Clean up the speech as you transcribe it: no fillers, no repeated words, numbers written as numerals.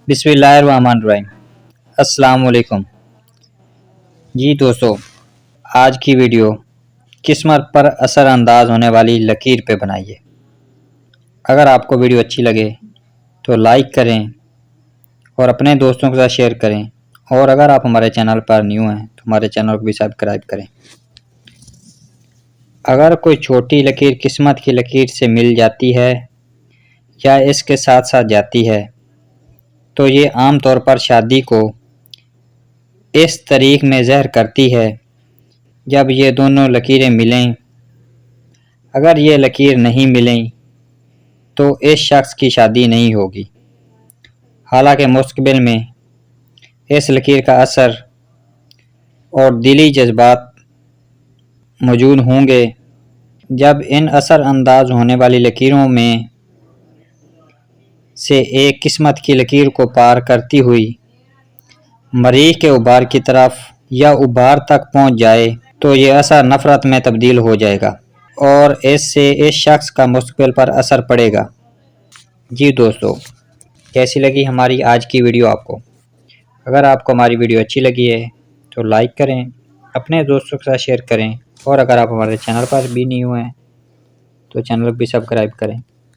بسم اللہ الرحمن الرحیم۔ السلام علیکم جی دوستو، آج کی ویڈیو قسمت پر اثر انداز ہونے والی لکیر پہ بنائیے۔ اگر آپ کو ویڈیو اچھی لگے تو لائک کریں اور اپنے دوستوں کے ساتھ شیئر کریں، اور اگر آپ ہمارے چینل پر نیو ہیں تو ہمارے چینل کو بھی سبسکرائب کریں۔ اگر کوئی چھوٹی لکیر قسمت کی لکیر سے مل جاتی ہے یا اس کے ساتھ ساتھ جاتی ہے تو یہ عام طور پر شادی کو اس طریق میں زہر کرتی ہے جب یہ دونوں لکیریں ملیں۔ اگر یہ لکیر نہیں ملیں تو اس شخص کی شادی نہیں ہوگی، حالانکہ مستقبل میں اس لکیر کا اثر اور دلی جذبات موجود ہوں گے۔ جب ان اثر انداز ہونے والی لکیروں میں سے ایک قسمت کی لکیر کو پار کرتی ہوئی مریخ کے ابھار کی طرف یا ابھار تک پہنچ جائے تو یہ اثر نفرت میں تبدیل ہو جائے گا اور اس سے اس شخص کا مستقبل پر اثر پڑے گا۔ جی دوستو، کیسی لگی ہماری آج کی ویڈیو آپ کو؟ اگر آپ کو ہماری ویڈیو اچھی لگی ہے تو لائک کریں، اپنے دوستوں کے ساتھ شیئر کریں، اور اگر آپ ہمارے چینل پر بھی نیو ہیں تو چینل کو بھی سبسکرائب کریں۔